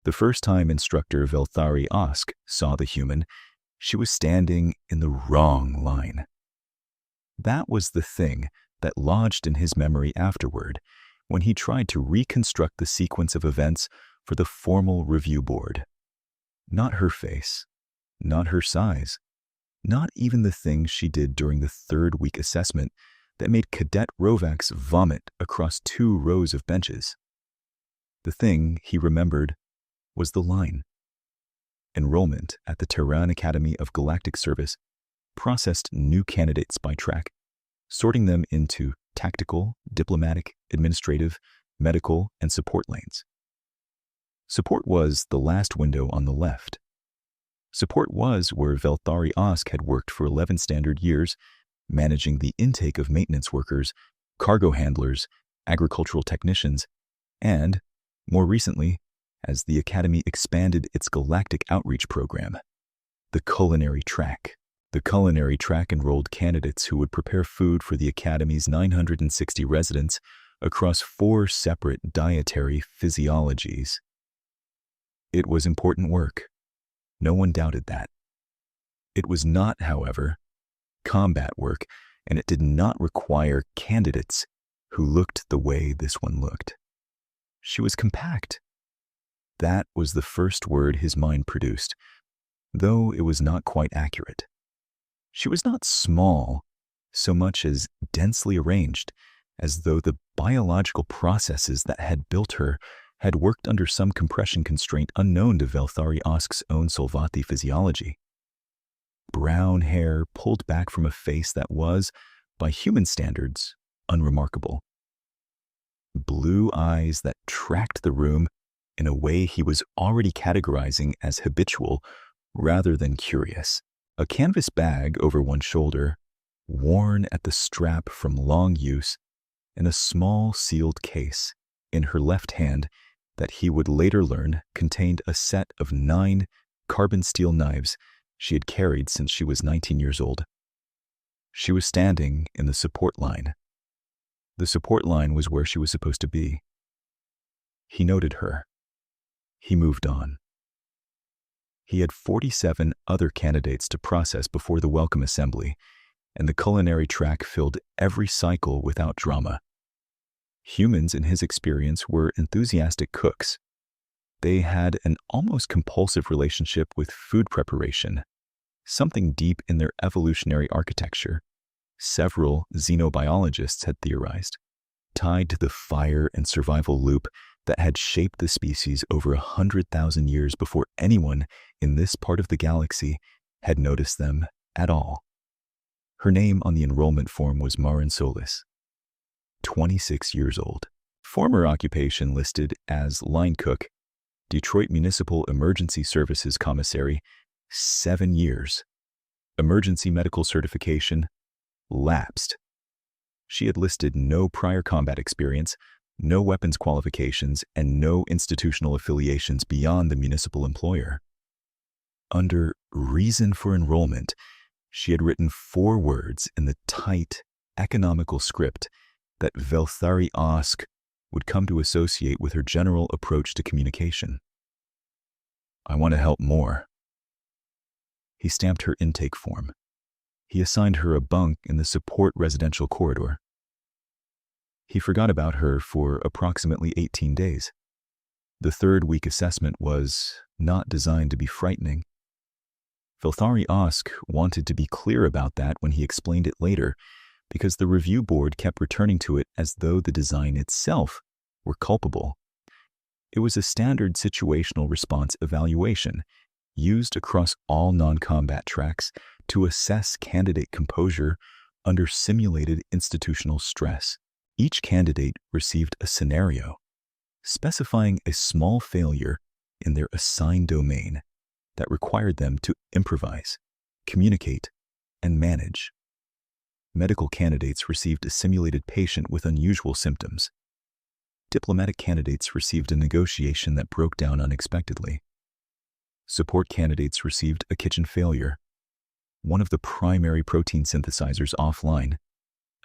The first time instructor Velthari Osk saw the human, she was standing in the wrong line. That was the thing that lodged in his memory afterward when he tried to reconstruct the sequence of events for the formal review board. Not her face, not her size, not even the things she did during the third week assessment that made Cadet Rovax vomit across 2 rows of benches. The thing he remembered was the line. Enrollment at the Tehran Academy of Galactic Service processed new candidates by track, sorting them into tactical, diplomatic, administrative, medical, and support lanes. Support was the last window on the left. Support was where Velthari Osk had worked for 11 standard years, managing the intake of maintenance workers, cargo handlers, agricultural technicians, and, more recently, as the Academy expanded its galactic outreach program, the culinary track. The culinary track enrolled candidates who would prepare food for the Academy's 960 residents across 4 separate dietary physiologies. It was important work. No one doubted that. It was not, however, combat work, and it did not require candidates who looked the way this one looked. She was compact. That was the first word his mind produced, though it was not quite accurate. She was not small, so much as densely arranged, as though the biological processes that had built her had worked under some compression constraint unknown to Velthari Osk's own Solvati physiology. Brown hair pulled back from a face that was, by human standards, unremarkable. Blue eyes that tracked the room in a way he was already categorizing as habitual rather than curious. A canvas bag over one shoulder, worn at the strap from long use, and a small sealed case in her left hand that he would later learn contained a set of 9 carbon steel knives she had carried since she was 19 years old. She was standing in the support line. The support line was where she was supposed to be. He noted her. He moved on. He had 47 other candidates to process before the welcome assembly, and the culinary track filled every cycle without drama. Humans, in his experience, were enthusiastic cooks. They had an almost compulsive relationship with food preparation, something deep in their evolutionary architecture. Several xenobiologists had theorized, tied to the fire and survival loop that had shaped the species over 100,000 years before anyone in this part of the galaxy had noticed them at all. Her name on the enrollment form was Marin Solis, 26 years old. Former occupation listed as line cook, Detroit Municipal Emergency Services Commissary, 7 years. Emergency medical certification, lapsed. She had listed no prior combat experience, no weapons qualifications, and no institutional affiliations beyond the municipal employer. Under reason for enrollment, she had written 4 words in the tight, economical script that Velthari Osk would come to associate with her general approach to communication. I want to help more. He stamped her intake form. He assigned her a bunk in the support residential corridor. He forgot about her for approximately 18 days. The third week assessment was not designed to be frightening. Velthari Osk wanted to be clear about that when he explained it later, because the review board kept returning to it as though the design itself were culpable. It was a standard situational response evaluation used across all non-combat tracks to assess candidate composure under simulated institutional stress. Each candidate received a scenario specifying a small failure in their assigned domain that required them to improvise, communicate, and manage. Medical candidates received a simulated patient with unusual symptoms. Diplomatic candidates received a negotiation that broke down unexpectedly. Support candidates received a kitchen failure, one of the primary protein synthesizers offline,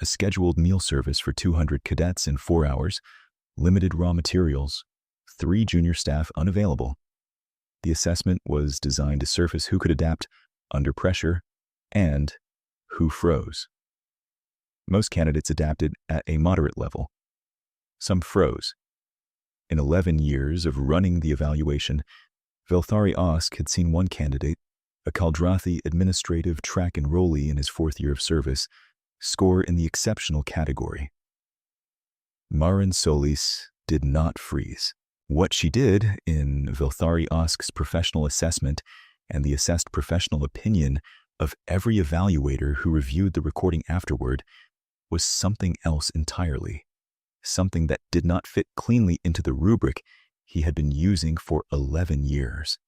a scheduled meal service for 200 cadets in 4 hours, limited raw materials, 3 junior staff unavailable, The assessment was designed to surface who could adapt under pressure and who froze. Most candidates adapted at a moderate level. Some froze. In 11 years of running the evaluation, Velthari Osk had seen one candidate, a Kaldrathi administrative track enrollee in his 4th year of service, score in the exceptional category. Marin Solis did not freeze. What she did, in Velthari Osk's professional assessment and the assessed professional opinion of every evaluator who reviewed the recording afterward, was something else entirely, something that did not fit cleanly into the rubric he had been using for 11 years.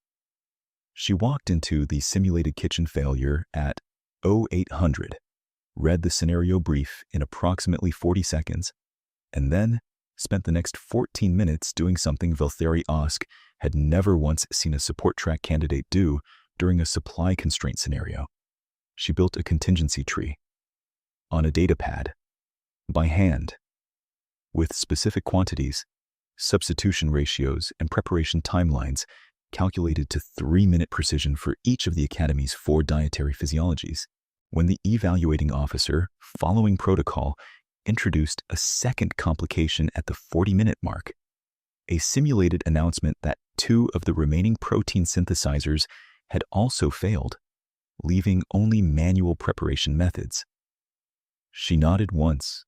She walked into the simulated kitchen failure at 0800, read the scenario brief in approximately 40 seconds, and then spent the next 14 minutes doing something Velthari Osk had never once seen a support track candidate do during a supply constraint scenario. She built a contingency tree on a data pad, by hand, with specific quantities, substitution ratios, and preparation timelines calculated to 3-minute precision for each of the Academy's 4 dietary physiologies. When the evaluating officer, following protocol, introduced a second complication at the 40-minute mark, a simulated announcement that 2 of the remaining protein synthesizers had also failed, leaving only manual preparation methods. She nodded once,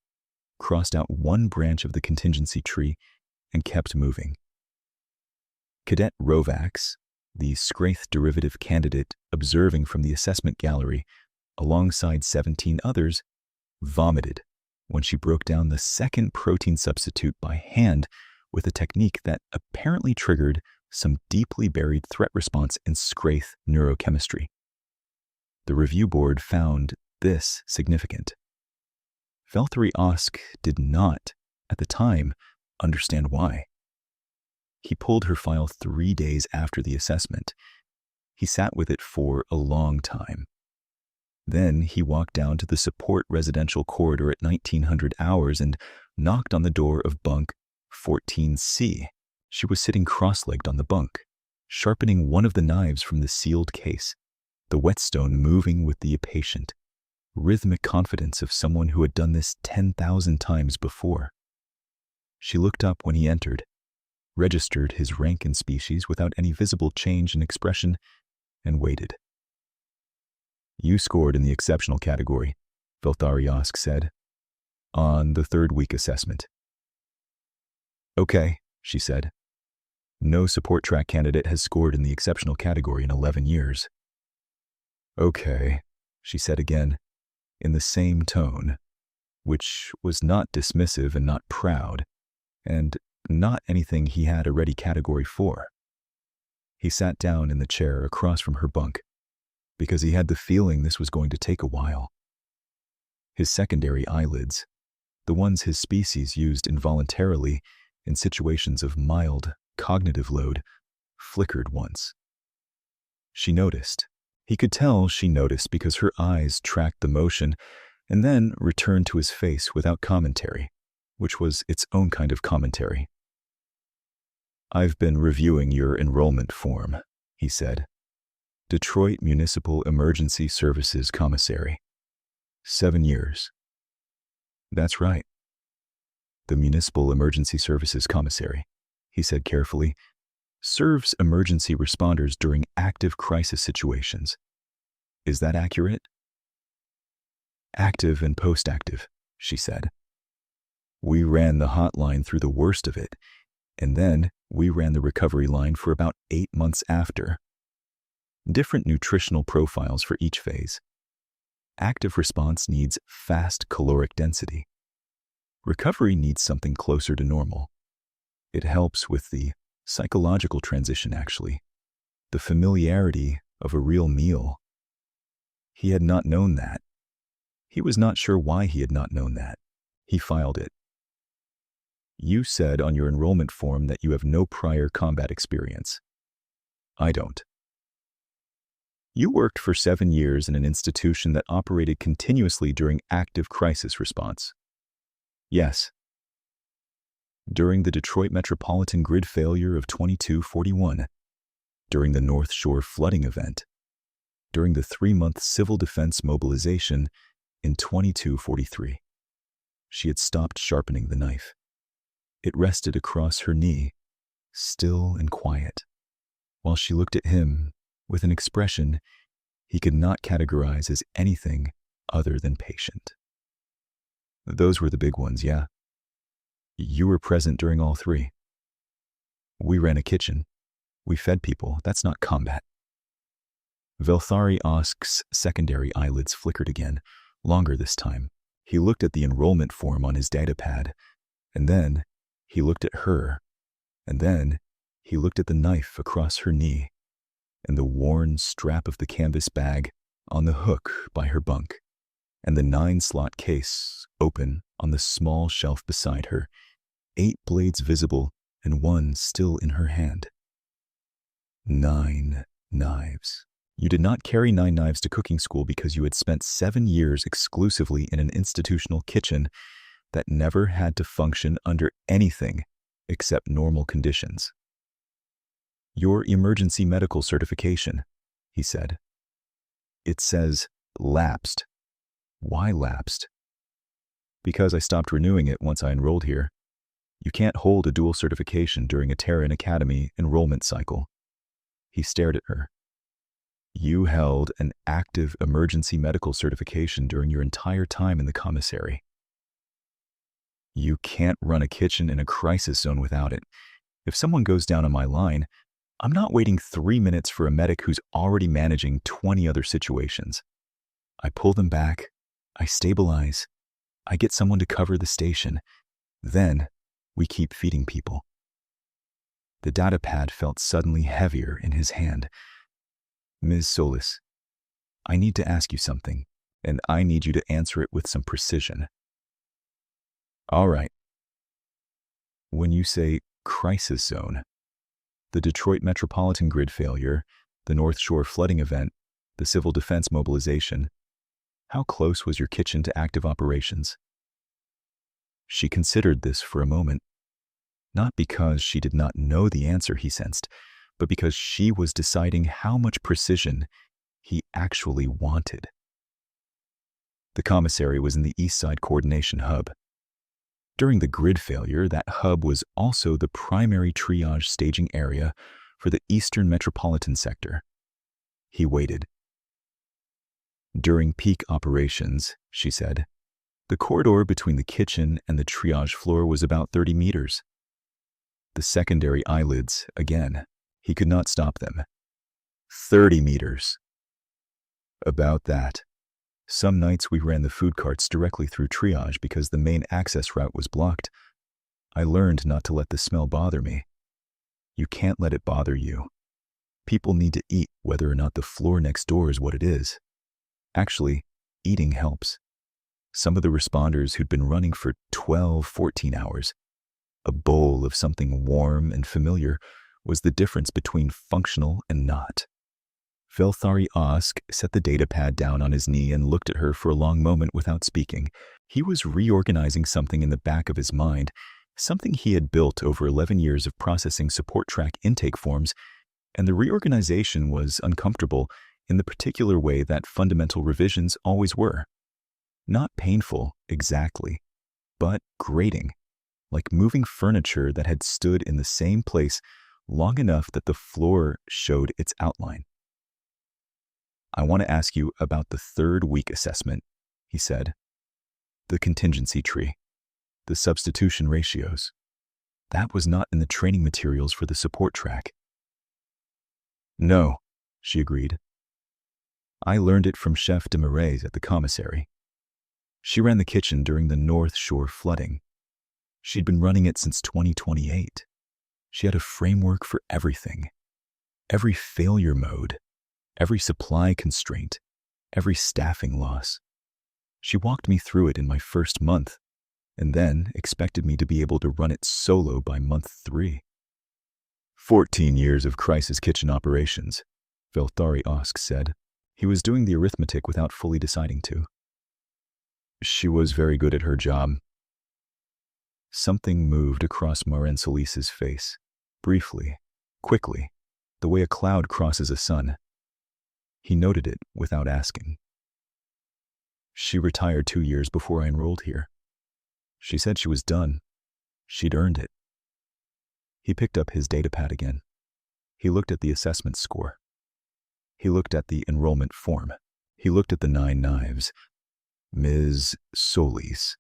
crossed out one branch of the contingency tree, and kept moving. Cadet Rovax, the Scraith derivative candidate observing from the assessment gallery, alongside 17 others, vomited when she broke down the second protein substitute by hand with a technique that apparently triggered some deeply buried threat response in Scraith neurochemistry. The review board found this significant. Velthari Osk did not, at the time, understand why. He pulled her file 3 days after the assessment. He sat with it for a long time. Then he walked down to the support residential corridor at 1900 hours and knocked on the door of bunk 14C. She was sitting cross-legged on the bunk, sharpening one of the knives from the sealed case, the whetstone moving with the impatient, rhythmic confidence of someone who had done this 10,000 times before. She looked up when he entered, registered his rank and species without any visible change in expression, and waited. "You scored in the exceptional category," Velthari Osk said, "on the 3rd week assessment." "Okay," she said. "No support track candidate has scored in the exceptional category in 11 years. "Okay," she said again, in the same tone, which was not dismissive and not proud, and not anything he had a ready category for. He sat down in the chair across from her bunk, because he had the feeling this was going to take a while. His secondary eyelids, the ones his species used involuntarily in situations of mild cognitive load, flickered once. She noticed. He could tell she noticed because her eyes tracked the motion and then returned to his face without commentary, which was its own kind of commentary. "I've been reviewing your enrollment form," he said. "Detroit Municipal Emergency Services Commissary. 7 years." "That's right." "The Municipal Emergency Services Commissary," he said carefully, "serves emergency responders during active crisis situations. Is that accurate?" "Active and post-active," she said. "We ran the hotline through the worst of it, and then we ran the recovery line for about 8 months after. Different nutritional profiles for each phase. Active response needs fast caloric density. Recovery needs something closer to normal. It helps with the psychological transition, actually, the familiarity of a real meal." He had not known that. He was not sure why he had not known that. He filed it. "You said on your enrollment form that you have no prior combat experience." "I don't." "You worked for 7 years in an institution that operated continuously during active crisis response." "Yes." "During the Detroit Metropolitan Grid failure of 2241." during the North Shore flooding event, during the 3-month civil defense mobilization in 2243. She had stopped sharpening the knife. It rested across her knee, still and quiet, while she looked at him with an expression he could not categorize as anything other than patient. Those were the big ones, yeah. You were present during all 3. We ran a kitchen. We fed people. That's not combat. Velthari Osk's secondary eyelids flickered again, longer this time. He looked at the enrollment form on his datapad, and then he looked at her, and then he looked at the knife across her knee, and the worn strap of the canvas bag on the hook by her bunk, and the 9-slot case open on the small shelf beside her, 8 blades visible and 1 still in her hand. 9 knives. You did not carry 9 knives to cooking school because you had spent 7 years exclusively in an institutional kitchen that never had to function under anything except normal conditions. Your emergency medical certification, he said. It says lapsed. Why lapsed? Because I stopped renewing it once I enrolled here. You can't hold a dual certification during a Terran Academy enrollment cycle. He stared at her. You held an active emergency medical certification during your entire time in the commissary. You can't run a kitchen in a crisis zone without it. If someone goes down on my line, I'm not waiting 3 minutes for a medic who's already managing 20 other situations. I pull them back, I stabilize, I get someone to cover the station, then we keep feeding people. The datapad felt suddenly heavier in his hand. Ms. Solis, I need to ask you something, and I need you to answer it with some precision. All right. When you say crisis zone, the Detroit metropolitan grid failure, the North Shore flooding event, the civil defense mobilization, how close was your kitchen to active operations? She considered this for a moment, not because she did not know the answer he sensed, but because she was deciding how much precision he actually wanted. The commissary was in the East Side Coordination Hub. During the grid failure, that hub was also the primary triage staging area for the Eastern Metropolitan Sector. He waited. During peak operations, she said, the corridor between the kitchen and the triage floor was about 30 meters. The secondary eyelids, again, he could not stop them. 30 meters. About that. Some nights we ran the food carts directly through triage because the main access route was blocked. I learned not to let the smell bother me. You can't let it bother you. People need to eat whether or not the floor next door is what it is. Actually, eating helps. Some of the responders who'd been running for 12, 14 hours, a bowl of something warm and familiar was the difference between functional and not. Velthari Osk set the datapad down on his knee and looked at her for a long moment without speaking. He was reorganizing something in the back of his mind, something he had built over 11 years of processing support track intake forms, and the reorganization was uncomfortable in the particular way that fundamental revisions always were. Not painful, exactly, but grating, like moving furniture that had stood in the same place long enough that the floor showed its outline. I want to ask you about the 3rd week assessment, he said. The contingency tree, the substitution ratios. That was not in the training materials for the support track. No, she agreed. I learned it from Chef de Marais at the commissary. She ran the kitchen during the North Shore flooding. She'd been running it since 2028. She had a framework for everything. Every failure mode, every supply constraint, every staffing loss. She walked me through it in my first month, and then expected me to be able to run it solo by month 3. 14 years of crisis kitchen operations, Velthari Osk said. He was doing the arithmetic without fully deciding to. She was very good at her job. Something moved across Maren Solis's face, briefly, quickly, the way a cloud crosses a sun. He noted it without asking. She retired 2 years before I enrolled here. She said she was done. She'd earned it. He picked up his datapad again. He looked at the assessment score. He looked at the enrollment form. He looked at the 9 knives. Ms. Solis.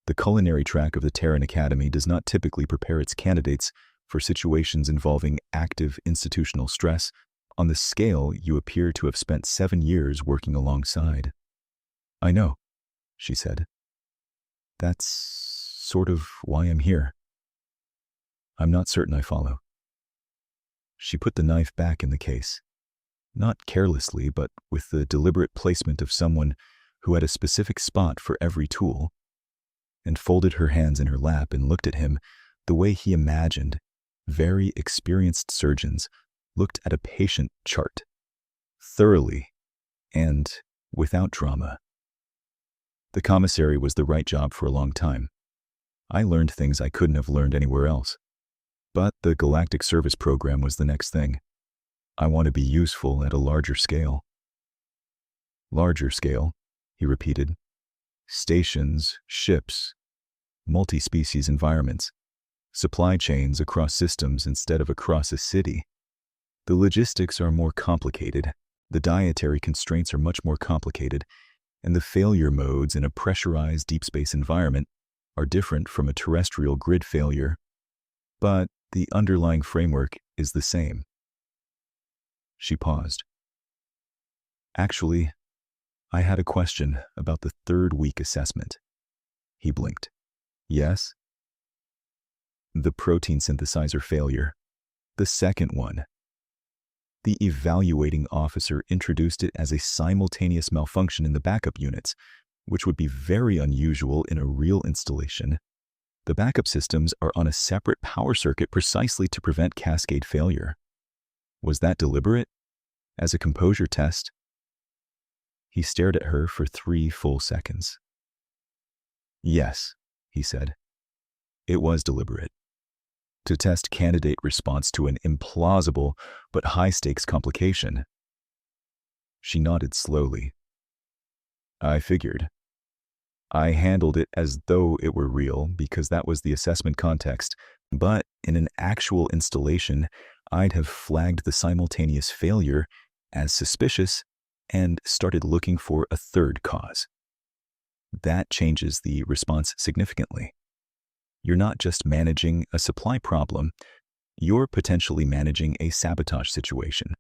The culinary track of the Terran Academy does not typically prepare its candidates for situations involving active institutional stress on the scale you appear to have spent 7 years working alongside. I know, she said. That's sort of why I'm here. I'm not certain I follow. She put the knife back in the case, not carelessly, but with the deliberate placement of someone who had a specific spot for every tool, and folded her hands in her lap and looked at him the way he imagined very experienced surgeons looked at a patient chart, thoroughly and without drama. The commissary was the right job for a long time. I learned things I couldn't have learned anywhere else. But the Galactic Service Program was the next thing. I want to be useful at a larger scale. Larger scale, he repeated. Stations, ships, multi-species environments, supply chains across systems instead of across a city. The logistics are more complicated, the dietary constraints are much more complicated, and the failure modes in a pressurized deep space environment are different from a terrestrial grid failure. But the underlying framework is the same. She paused. Actually, I had a question about the 3rd week assessment. He blinked. Yes? The protein synthesizer failure. The second one. The evaluating officer introduced it as a simultaneous malfunction in the backup units, which would be very unusual in a real installation. The backup systems are on a separate power circuit precisely to prevent cascade failure. Was that deliberate? As a composure test? He stared at her for 3 full seconds. Yes, he said. It was deliberate. To test candidate response to an implausible but high-stakes complication. She nodded slowly. I figured. I handled it as though it were real because that was the assessment context, but in an actual installation, I'd have flagged the simultaneous failure as suspicious and started looking for a 3rd cause. That changes the response significantly. You're not just managing a supply problem, you're potentially managing a sabotage situation,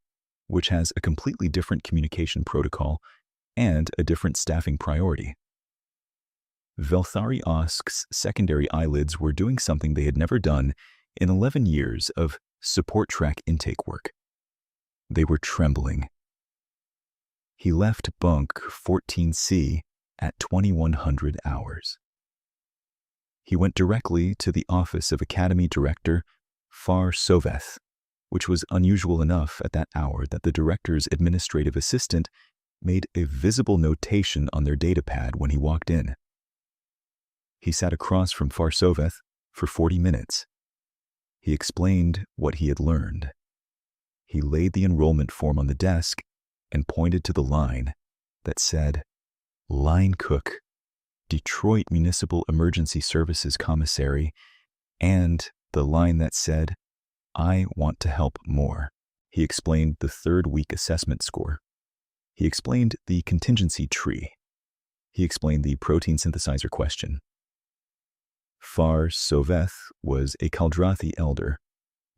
which has a completely different communication protocol and a different staffing priority. Velthari Osk's secondary eyelids were doing something they had never done in 11 years of support track intake work. They were trembling. He left bunk 14C at 2100 hours. He went directly to the office of Academy Director Far Soveth, which was unusual enough at that hour that the director's administrative assistant made a visible notation on their datapad when he walked in. He sat across from Far Soveth for 40 minutes. He explained what he had learned. He laid the enrollment form on the desk and pointed to the line that said, Line Cook, Detroit Municipal Emergency Services Commissary, and the line that said, I want to help more. He explained the 3rd week assessment score. He explained the contingency tree. He explained the protein synthesizer question. Far Soveth was a Kaldrathi elder,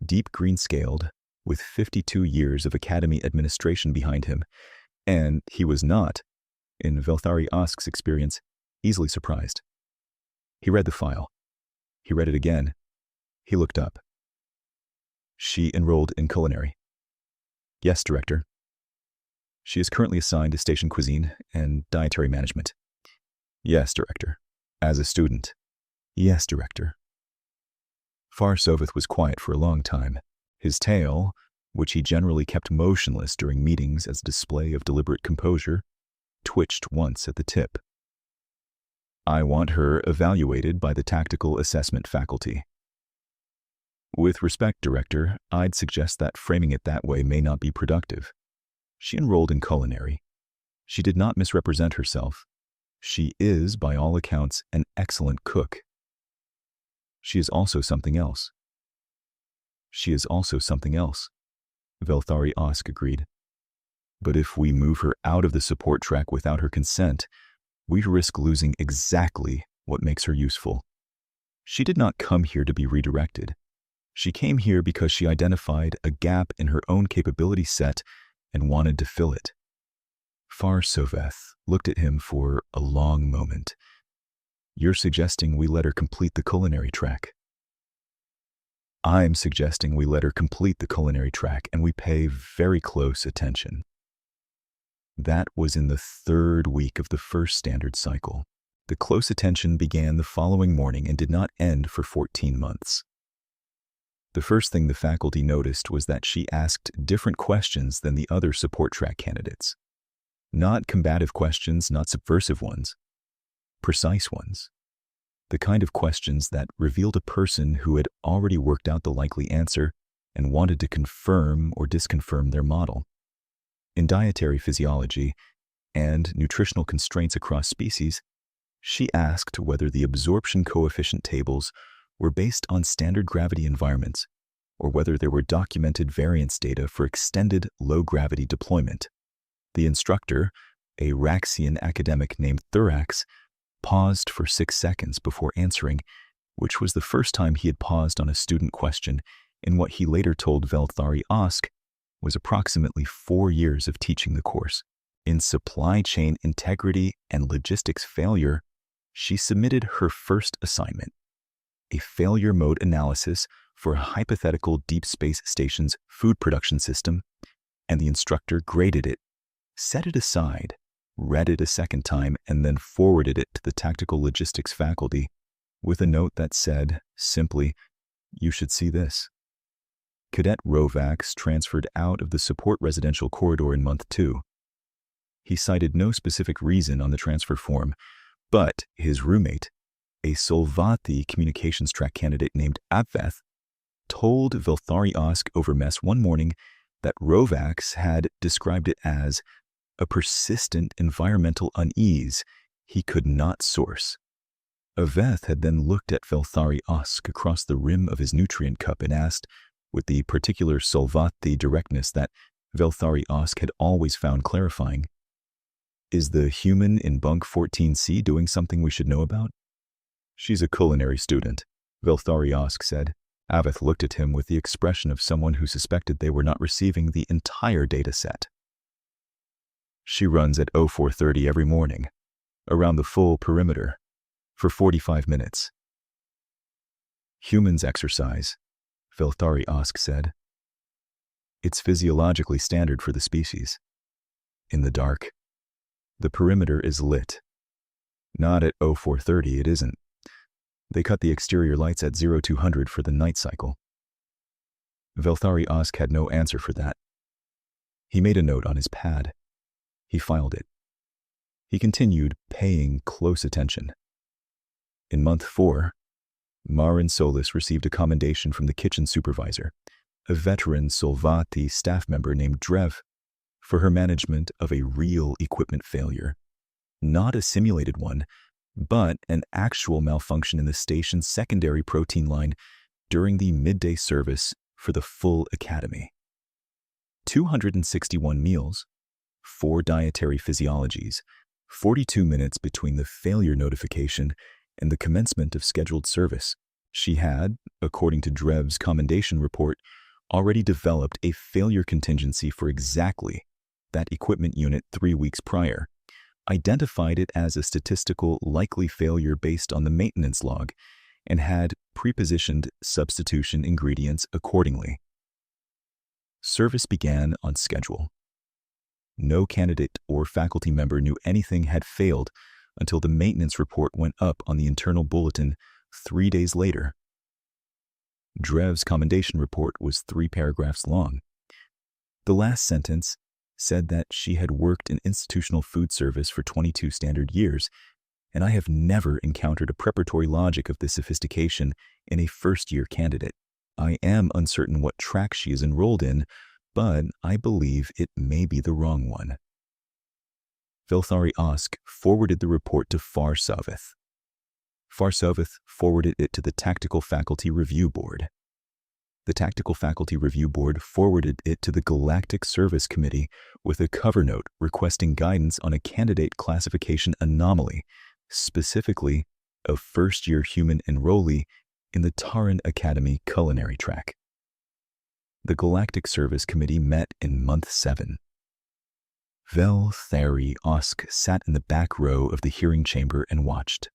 deep green-scaled, with 52 years of academy administration behind him, and he was not, in Velthari Osk's experience, easily surprised. He read the file. He read it again. He looked up. She enrolled in culinary. Yes, Director. She is currently assigned to station cuisine and dietary management. Yes, Director. As a student. Yes, Director. Far Soveth was quiet for a long time. His tail, which he generally kept motionless during meetings as a display of deliberate composure, twitched once at the tip. I want her evaluated by the tactical assessment faculty. With respect, Director, I'd suggest that framing it that way may not be productive. She enrolled in culinary. She did not misrepresent herself. She is, by all accounts, an excellent cook. She is also something else. She is also something else, Velthari Osk agreed. But if we move her out of the support track without her consent, we risk losing exactly what makes her useful. She did not come here to be redirected. She came here because she identified a gap in her own capability set and wanted to fill it. Far Soveth looked at him for a long moment. You're suggesting we let her complete the culinary track. I'm suggesting we let her complete the culinary track and we pay very close attention. That was in the 3rd week of the first standard cycle. The close attention began the following morning and did not end for 14 months. The first thing the faculty noticed was that she asked different questions than the other support track candidates. Not combative questions, not subversive ones. Precise ones. The kind of questions that revealed a person who had already worked out the likely answer and wanted to confirm or disconfirm their model. In dietary physiology and nutritional constraints across species, she asked whether the absorption coefficient tables were based on standard gravity environments or whether there were documented variance data for extended low-gravity deployment. The instructor, a Raxian academic named Thurax, paused for 6 seconds before answering, which was the first time he had paused on a student question in what he later told Velthari Osk was approximately 4 years of teaching the course. In supply chain integrity and logistics failure, she submitted her first assignment, a failure mode analysis for a hypothetical deep space station's food production system, and the instructor graded it, set it aside, read it a second time, and then forwarded it to the tactical logistics faculty with a note that said, simply, "You should see this." Cadet Rovax transferred out of the support residential corridor in month 2. He cited no specific reason on the transfer form, but his roommate, a Solvati communications track candidate named Abveth, told Velthari Osk over mess one morning that Rovax had described it as a persistent environmental unease he could not source. Aveth had then looked at Velthari Osk across the rim of his nutrient cup and asked, with the particular Solvati directness that Velthari Osk had always found clarifying, "Is the human in bunk 14C doing something we should know about?" "She's a culinary student," Velthari Osk said. Aveth looked at him with the expression of someone who suspected they were not receiving the entire data set. "She runs at 0430 every morning, around the full perimeter, for 45 minutes. Humans exercise," Velthari Osk said. "It's physiologically standard for the species. In the dark. The perimeter is lit. Not at 0430, it isn't. They cut the exterior lights at 0200 for the night cycle." Velthari Osk had no answer for that. He made a note on his pad. He filed it. He continued paying close attention. In month 4, Marin Solis received a commendation from the kitchen supervisor, a veteran Solvati staff member named Drev, for her management of a real equipment failure. Not a simulated one, but an actual malfunction in the station's secondary protein line during the midday service for the full academy. 261 meals, 4 dietary physiologies, 42 minutes between the failure notification and the commencement of scheduled service. She had, according to Drev's commendation report, already developed a failure contingency for exactly that equipment unit 3 weeks prior, identified it as a statistical likely failure based on the maintenance log, and had prepositioned substitution ingredients accordingly. Service began on schedule. No candidate or faculty member knew anything had failed until the maintenance report went up on the internal bulletin 3 days later. Drev's commendation report was 3 paragraphs long. The last sentence said that she had worked in institutional food service for 22 standard years, and I have never encountered a preparatory logic of this sophistication in a first-year candidate. I am uncertain what track she is enrolled in, but I believe it may be the wrong one. Velthari Osk forwarded the report to Farsovith. Farsovith forwarded it to the Tactical Faculty Review Board. The Tactical Faculty Review Board forwarded it to the Galactic Service Committee with a cover note requesting guidance on a candidate classification anomaly, specifically a first-year human enrollee in the Taran Academy culinary track. The Galactic Service Committee met in month 7. Velthari Osk sat in the back row of the hearing chamber and watched.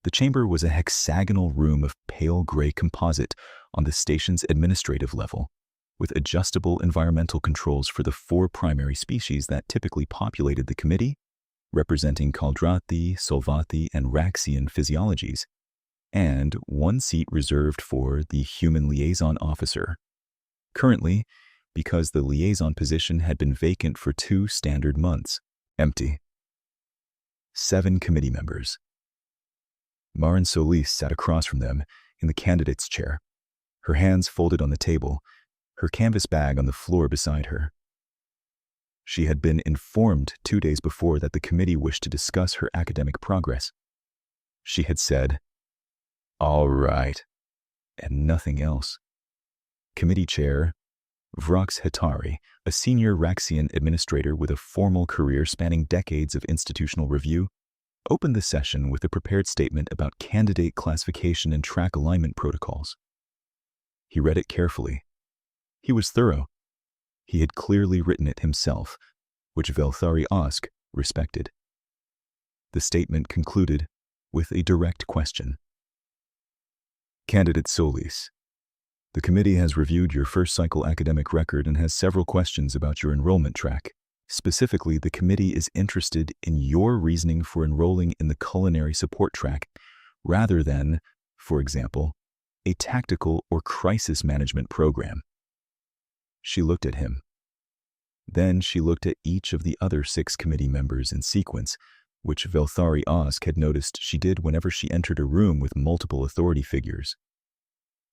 The chamber was a hexagonal room of pale gray composite on the station's administrative level, with adjustable environmental controls for the 4 primary species that typically populated the committee, representing Kaldrathi, Solvathi, and Raxian physiologies, and 1 seat reserved for the human liaison officer. Currently, because the liaison position had been vacant for 2 standard months, empty. 7 committee members. Marin Solis sat across from them in the candidate's chair, her hands folded on the table, her canvas bag on the floor beside her. She had been informed 2 days before that the committee wished to discuss her academic progress. She had said, "All right," and nothing else. Committee chair Vrox Hetari, a senior Raxian administrator with a formal career spanning decades of institutional review, opened the session with a prepared statement about candidate classification and track alignment protocols. He read it carefully. He was thorough. He had clearly written it himself, which Velthari Osk respected. The statement concluded with a direct question. Candidate Solis, the committee has reviewed your first cycle academic record and has several questions about your enrollment track. Specifically, the committee is interested in your reasoning for enrolling in the culinary support track rather than, for example, a tactical or crisis management program. She looked at him. Then she looked at each of the other 6 committee members in sequence, which Velthari Osk had noticed she did whenever she entered a room with multiple authority figures.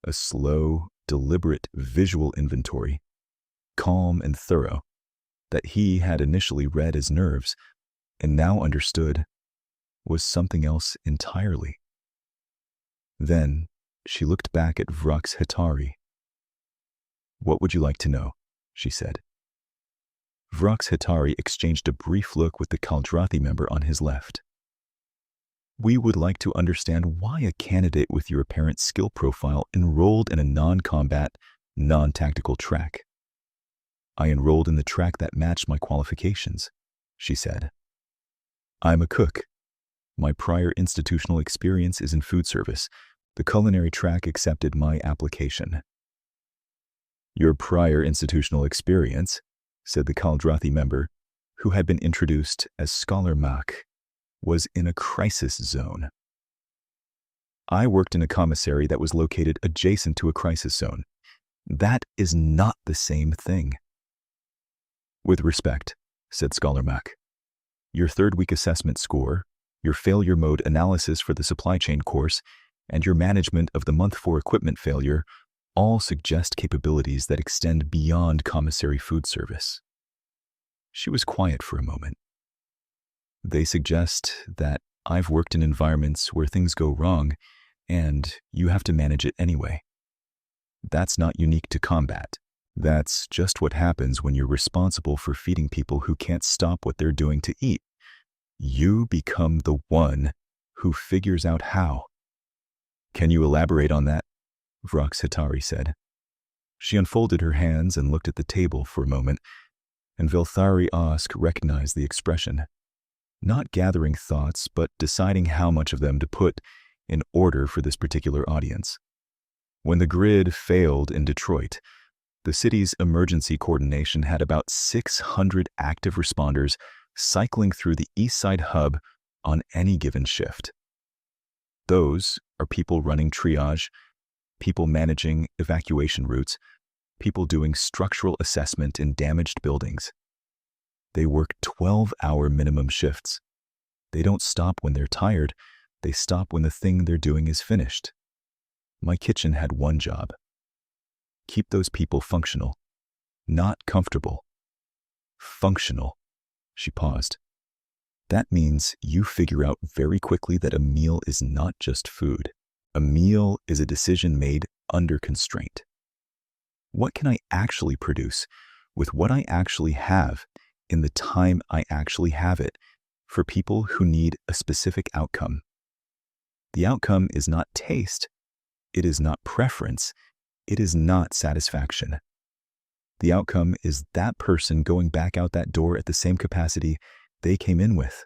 A slow, deliberate visual inventory, calm and thorough, that he had initially read as nerves and now understood was something else entirely. Then she looked back at Vrox Hetari. What would you like to know? She said. Vrox Hetari exchanged a brief look with the Kaldrathi member on his left. We would like to understand why a candidate with your apparent skill profile enrolled in a non-combat, non-tactical track. I enrolled in the track that matched my qualifications, she said. I'm a cook. My prior institutional experience is in food service. The culinary track accepted my application. Your prior institutional experience, said the Kaldrathi member, who had been introduced as Scholar Mak, was in a crisis zone. I worked in a commissary that was located adjacent to a crisis zone. That is not the same thing. With respect, said Scholar Mak, your 3rd week assessment score, your failure mode analysis for the supply chain course, and your management of the month 4 equipment failure all suggest capabilities that extend beyond commissary food service. She was quiet for a moment. They suggest that I've worked in environments where things go wrong and you have to manage it anyway. That's not unique to combat. That's just what happens when you're responsible for feeding people who can't stop what they're doing to eat. You become the one who figures out how. Can you elaborate on that? Vrox Hetari said. She unfolded her hands and looked at the table for a moment, and Velthari Osk recognized the expression, not gathering thoughts, but deciding how much of them to put in order for this particular audience. When the grid failed in Detroit, the city's emergency coordination had about 600 active responders cycling through the East Side hub on any given shift. Those are people running triage, people managing evacuation routes, people doing structural assessment in damaged buildings. They work 12-hour minimum shifts. They don't stop when they're tired, they stop when the thing they're doing is finished. My kitchen had one job, Keep those people functional. Not comfortable. Functional. She paused. That means you figure out very quickly that a meal is not just food. A meal is a decision made under constraint. What can I actually produce with what I actually have in the time I actually have it for people who need a specific outcome? The outcome is not taste. It is not preference. It is not satisfaction. The outcome is that person going back out that door at the same capacity they came in with.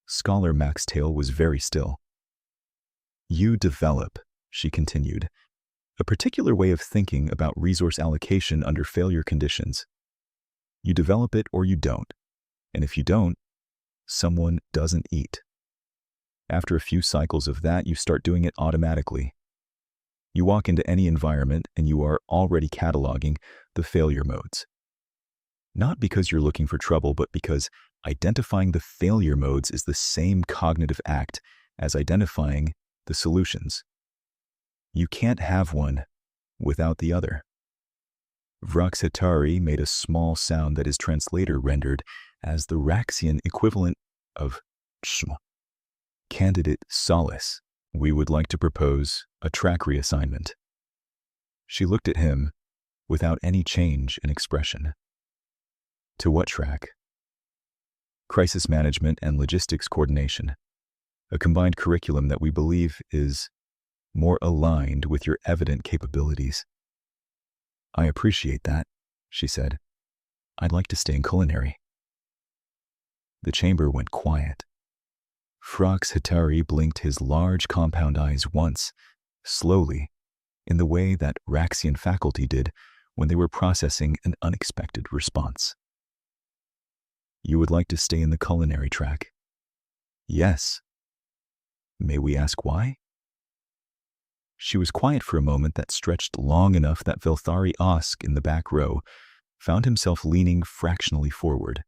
Scholar Max Tail was very still. You develop, she continued, a particular way of thinking about resource allocation under failure conditions. You develop it or you don't, and if you don't, someone doesn't eat. After a few cycles of that, you start doing it automatically. You walk into any environment and you are already cataloging the failure modes. Not because you're looking for trouble, but because identifying the failure modes is the same cognitive act as identifying the solutions. You can't have one without the other. Vraxitari made a small sound that his translator rendered as the Raxian equivalent of shma. Candidate Solace, we would like to propose a track reassignment. She looked at him without any change in expression. To what track? Crisis management and logistics coordination, a combined curriculum that we believe is more aligned with your evident capabilities. I appreciate that, she said. I'd like to stay in culinary. The chamber went quiet. Frox Hitari blinked his large compound eyes once, slowly, in the way that Raxian faculty did when they were processing an unexpected response. You would like to stay in the culinary track? Yes. May we ask why? She was quiet for a moment that stretched long enough that Vilthari Osk in the back row found himself leaning fractionally forward.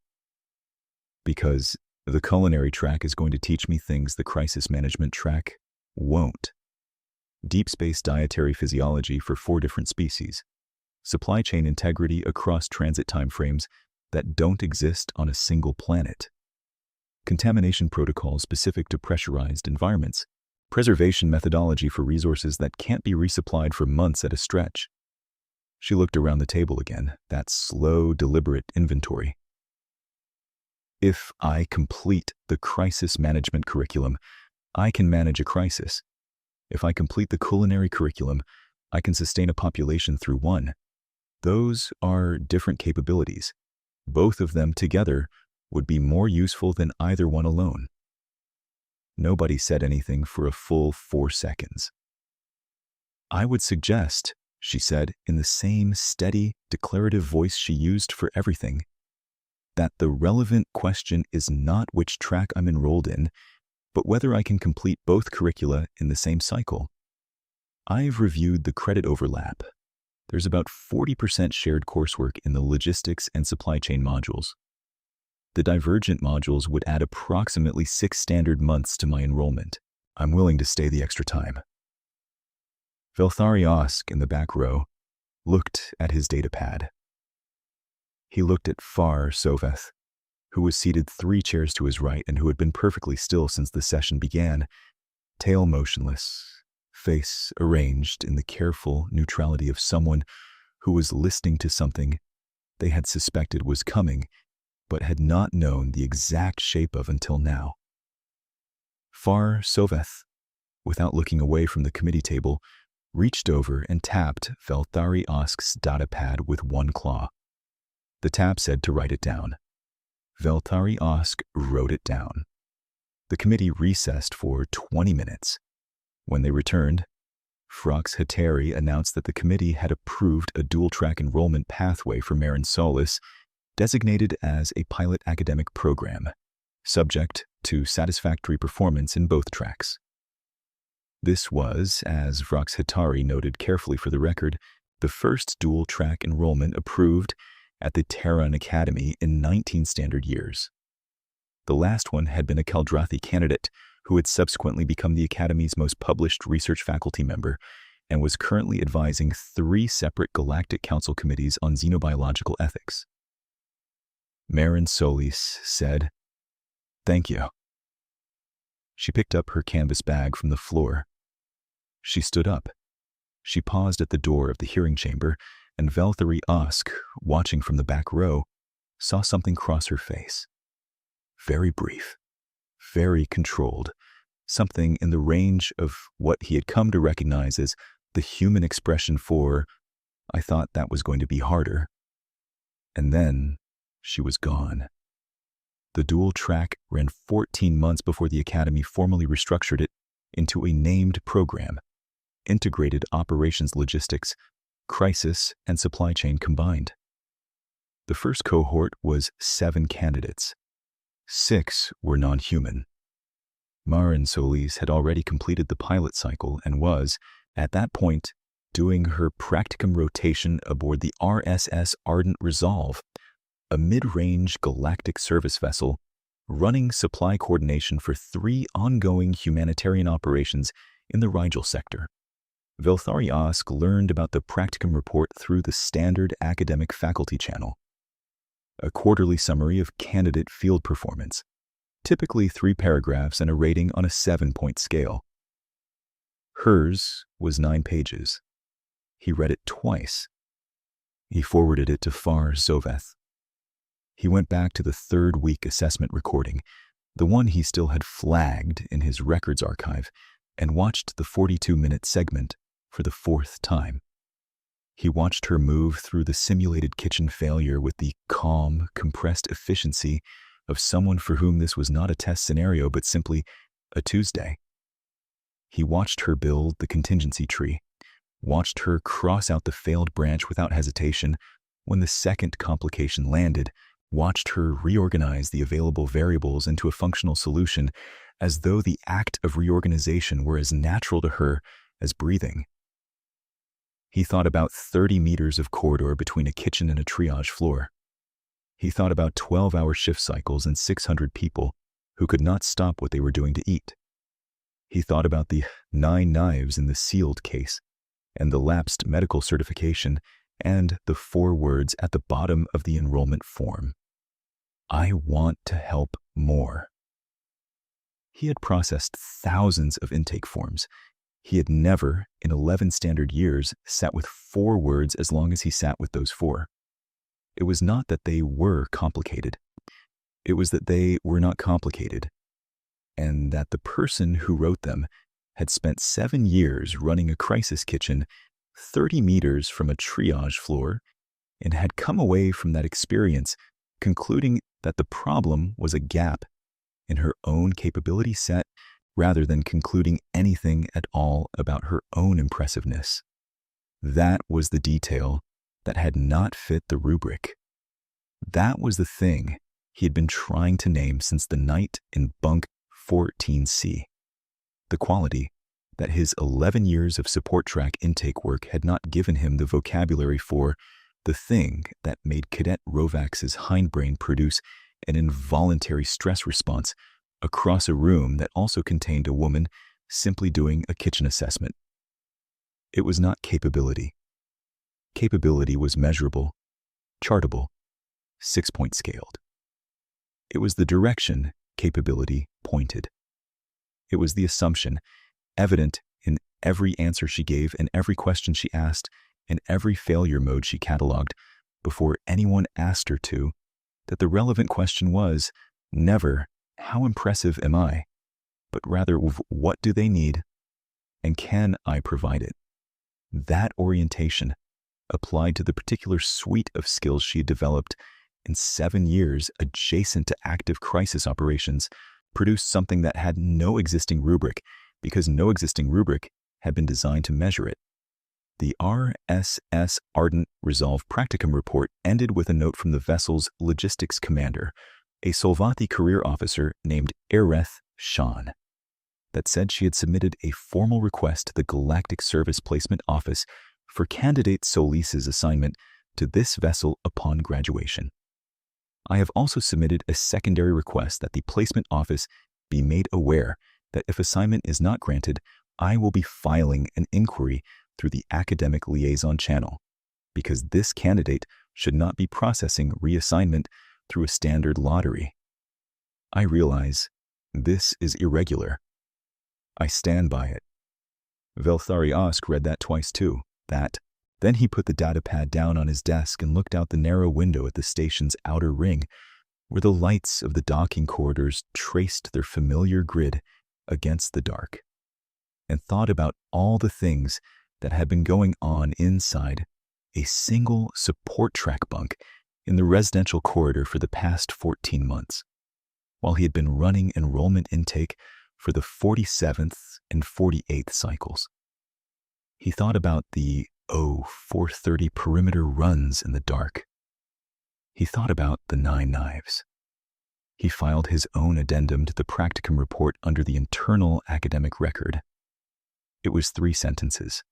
Because the culinary track is going to teach me things the crisis management track won't. Deep space dietary physiology for 4 different species. Supply chain integrity across transit timeframes that don't exist on a single planet. Contamination protocols specific to pressurized environments. Preservation methodology for resources that can't be resupplied for months at a stretch. She looked around the table again, that slow, deliberate inventory. If I complete the crisis management curriculum, I can manage a crisis. If I complete the culinary curriculum, I can sustain a population through one. Those are different capabilities. Both of them together would be more useful than either one alone. Nobody said anything for a full 4 seconds. I would suggest, she said in the same steady, declarative voice she used for everything, that the relevant question is not which track I'm enrolled in, but whether I can complete both curricula in the same cycle. I've reviewed the credit overlap. There's about 40% shared coursework in the logistics and supply chain modules. The divergent modules would add approximately 6 standard months to my enrollment. I'm willing to stay the extra time. Velthari Osk in the back row looked at his datapad. He looked at Far Soveth, who was seated 3 chairs to his right and who had been perfectly still since the session began, tail motionless, face arranged in the careful neutrality of someone who was listening to something they had suspected was coming, but had not known the exact shape of until now. Far Soveth, without looking away from the committee table, reached over and tapped Velthari Osk's datapad with one claw. The tap said to write it down. Velthari Osk wrote it down. The committee recessed for 20 minutes. When they returned, Frox Heteri announced that the committee had approved a dual-track enrollment pathway for Marin Solis, designated as a pilot academic program, subject to satisfactory performance in both tracks. This was, as Frox Heteri noted carefully for the record, the first dual-track enrollment approved at the Terran Academy in 19 standard years. The last one had been a Keldrathi candidate who had subsequently become the Academy's most published research faculty member and was currently advising 3 separate Galactic Council committees on xenobiological ethics. Marin Solis said, "Thank you." She picked up her canvas bag from the floor. She stood up. She paused at the door of the hearing chamber, and Velthari Osk, watching from the back row, saw something cross her face. Very brief, very controlled, something in the range of what he had come to recognize as the human expression for, "I thought that was going to be harder." And then she was gone. The dual track ran 14 months before the Academy formally restructured it into a named program, Integrated Operations Logistics, Crisis and Supply Chain combined. The first cohort was 7 candidates. 6 were non-human. Marin Solis had already completed the pilot cycle and was, at that point, doing her practicum rotation aboard the RSS Ardent Resolve, a mid-range galactic service vessel running supply coordination for 3 ongoing humanitarian operations in the Rigel sector. Velthari Osk learned about the practicum report through the standard academic faculty channel. A quarterly summary of candidate field performance, typically 3 paragraphs and a rating on a 7-point scale. Hers was 9 pages. He read it twice. He forwarded it to Far Zoveth. He went back to the 3rd week assessment recording, the one he still had flagged in his records archive, and watched the 42-minute segment for the 4th time. He watched her move through the simulated kitchen failure with the calm, compressed efficiency of someone for whom this was not a test scenario but simply a Tuesday. He watched her build the contingency tree, watched her cross out the failed branch without hesitation when the second complication landed, watched her reorganize the available variables into a functional solution as though the act of reorganization were as natural to her as breathing. He thought about 30 meters of corridor between a kitchen and a triage floor. He thought about 12-hour shift cycles and 600 people who could not stop what they were doing to eat. He thought about the 9 knives in the sealed case and the lapsed medical certification and the 4 words at the bottom of the enrollment form. "I want to help more." He had processed thousands of intake forms. He had never, in 11 standard years, sat with 4 words as long as he sat with those 4. It was not that they were complicated. It was that they were not complicated, and that the person who wrote them had spent 7 years running a crisis kitchen 30 meters from a triage floor and had come away from that experience concluding that the problem was a gap in her own capability set rather than concluding anything at all about her own impressiveness. That was the detail that had not fit the rubric. That was the thing he had been trying to name since the night in bunk 14C. The quality that his 11 years of support track intake work had not given him the vocabulary for, the thing that made Cadet Rovax's hindbrain produce an involuntary stress response across a room that also contained a woman simply doing a kitchen assessment. It was not capability. Capability was measurable, chartable, 6-point scaled. It was the direction capability pointed. It was the assumption, evident in every answer she gave and every question she asked and every failure mode she cataloged before anyone asked her to, that the relevant question was never, "How impressive am I?" but rather, "What do they need? And can I provide it?" That orientation, applied to the particular suite of skills she had developed in 7 years adjacent to active crisis operations, produced something that had no existing rubric, because no existing rubric had been designed to measure it. The RSS Ardent Resolve Practicum report ended with a note from the vessel's logistics commander, a Solvati career officer named Ereth Shan, that said she had submitted a formal request to the Galactic Service Placement Office for candidate Solis's assignment to this vessel upon graduation. I have also submitted a secondary request that the placement office be made aware that if assignment is not granted, I will be filing an inquiry through the academic liaison channel, because this candidate should not be processing reassignment through a standard lottery. I realize this is irregular. I stand by it. Velthari Osk read that twice too. Then he put the data pad down on his desk and looked out the narrow window at the station's outer ring, where the lights of the docking corridors traced their familiar grid against the dark, and thought about all the things that had been going on inside a single support track bunk in the residential corridor for the past 14 months, while he had been running enrollment intake for the 47th and 48th cycles. He thought about the 430 perimeter runs in the dark. He thought about the 9 knives. He filed his own addendum to the practicum report under the internal academic record. It was 3 sentences.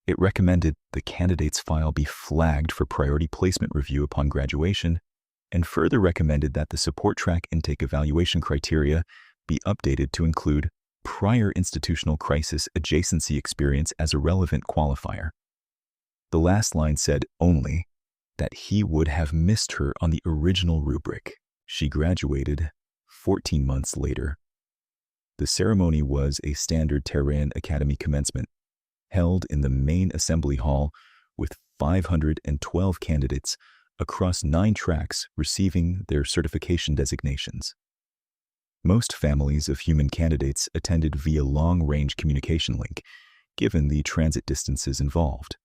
It recommended the candidate's file be flagged for priority placement review upon graduation, and further recommended that the support track intake evaluation criteria be updated to include prior institutional crisis adjacency experience as a relevant qualifier. The last line said only that he would have missed her on the original rubric. She graduated 14 months later. The ceremony was a standard Tehran Academy commencement, held in the main assembly hall with 512 candidates across 9 tracks receiving their certification designations. Most families of human candidates attended via long-range communication link, given the transit distances involved.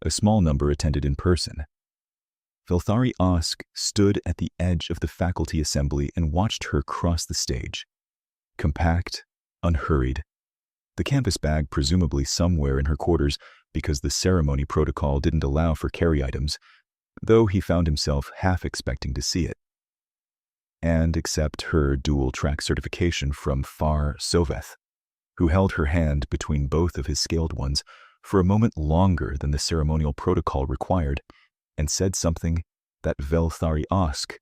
A small number attended in person. Velthari Osk stood at the edge of the faculty assembly and watched her cross the stage. Compact, unhurried, the canvas bag presumably somewhere in her quarters because the ceremony protocol didn't allow for carry items, though he found himself half expecting to see it. And accept her dual-track certification from Far Soveth, who held her hand between both of his scaled ones for a moment longer than the ceremonial protocol required, and said something that Velthari Osk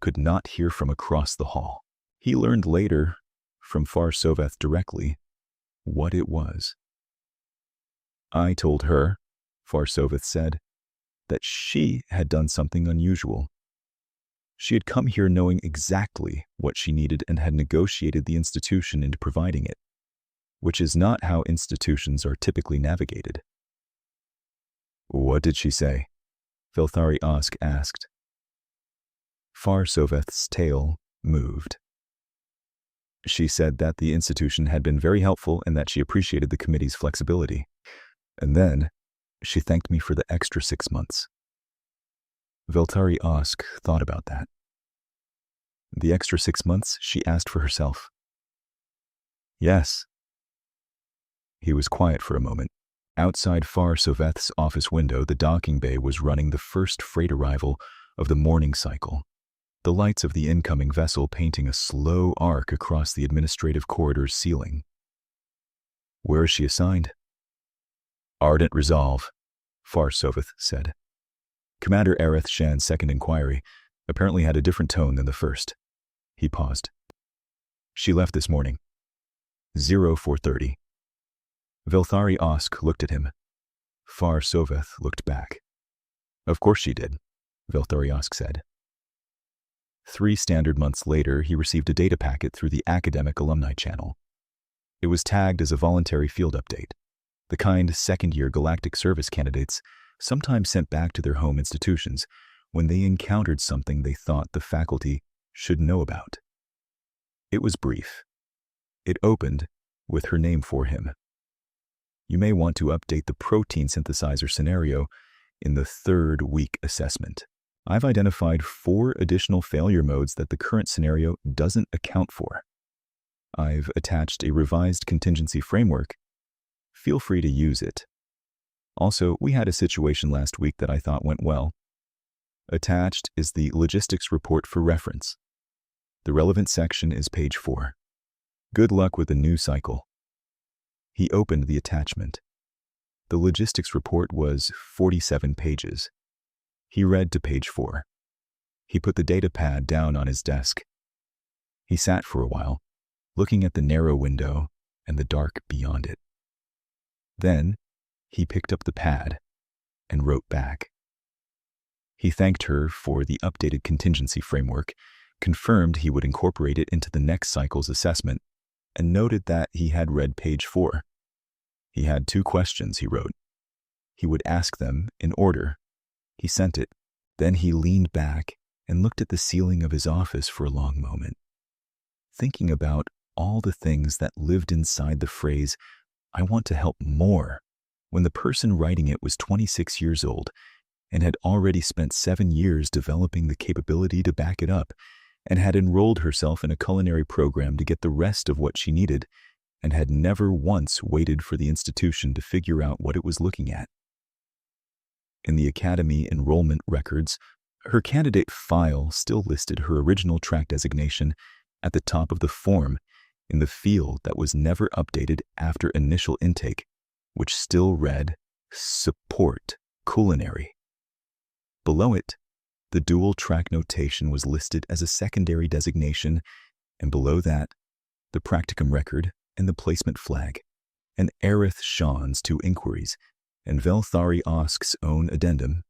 could not hear from across the hall. He learned later, from Far Soveth directly, what it was. I told her, Far Soveth said, that she had done something unusual. She had come here knowing exactly what she needed and had negotiated the institution into providing it, which is not how institutions are typically navigated. What did she say? Velthari Osk asked. Far Soveth's tail moved. She said that the institution had been very helpful and that she appreciated the committee's flexibility. And then she thanked me for the extra 6 months. Velthari Osk thought about that. The extra 6 months, she asked for herself. Yes. He was quiet for a moment. Outside Far Soveth's office window, the docking bay was running the first freight arrival of the morning cycle, the lights of the incoming vessel painting a slow arc across the administrative corridor's ceiling. Where is she assigned? Ardent Resolve, Far Soveth said. Commander Areth Shan's second inquiry apparently had a different tone than the first. He paused. She left this morning. 0430. Velthari Osk looked at him. Far Soveth looked back. Of course she did, Velthari Osk said. 3 standard months later, he received a data packet through the academic alumni channel. It was tagged as a voluntary field update, the kind second-year galactic service candidates sometimes sent back to their home institutions when they encountered something they thought the faculty should know about. It was brief. It opened with her name for him. You may want to update the protein synthesizer scenario in the 3rd week assessment. I've identified 4 additional failure modes that the current scenario doesn't account for. I've attached a revised contingency framework. Feel free to use it. Also, we had a situation last week that I thought went well. Attached is the logistics report for reference. The relevant section is page 4. Good luck with the new cycle. He opened the attachment. The logistics report was 47 pages. He read to page 4. He put the data pad down on his desk. He sat for a while, looking at the narrow window and the dark beyond it. Then, He picked up the pad and wrote back. He thanked her for the updated contingency framework, confirmed he would incorporate it into the next cycle's assessment, and noted that he had read page 4. He had 2 questions, he wrote. He would ask them in order. He sent it. Then he leaned back and looked at the ceiling of his office for a long moment, thinking about all the things that lived inside the phrase, "I want to help more," when the person writing it was 26 years old and had already spent 7 years developing the capability to back it up, and had enrolled herself in a culinary program to get the rest of what she needed, and had never once waited for the institution to figure out what it was looking at. In the academy enrollment records, her candidate file still listed her original track designation at the top of the form in the field that was never updated after initial intake, which still read Support Culinary. Below it, the dual track notation was listed as a secondary designation, and below that, the practicum record and the placement flag, and Aerith Sean's 2 inquiries, and Velthari Osk's own addendum,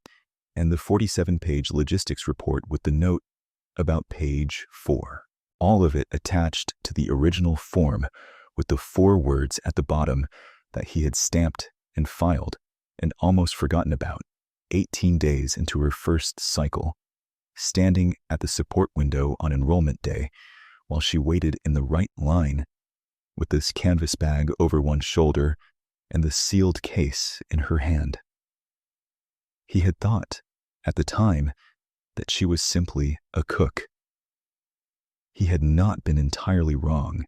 and the 47-page logistics report with the note about page 4. All of it attached to the original form with the 4 words at the bottom that he had stamped and filed and almost forgotten about 18 days into her first cycle, standing at the support window on enrollment day while she waited in the right line with this canvas bag over one shoulder and the sealed case in her hand. He had thought, at the time, that she was simply a cook. He had not been entirely wrong.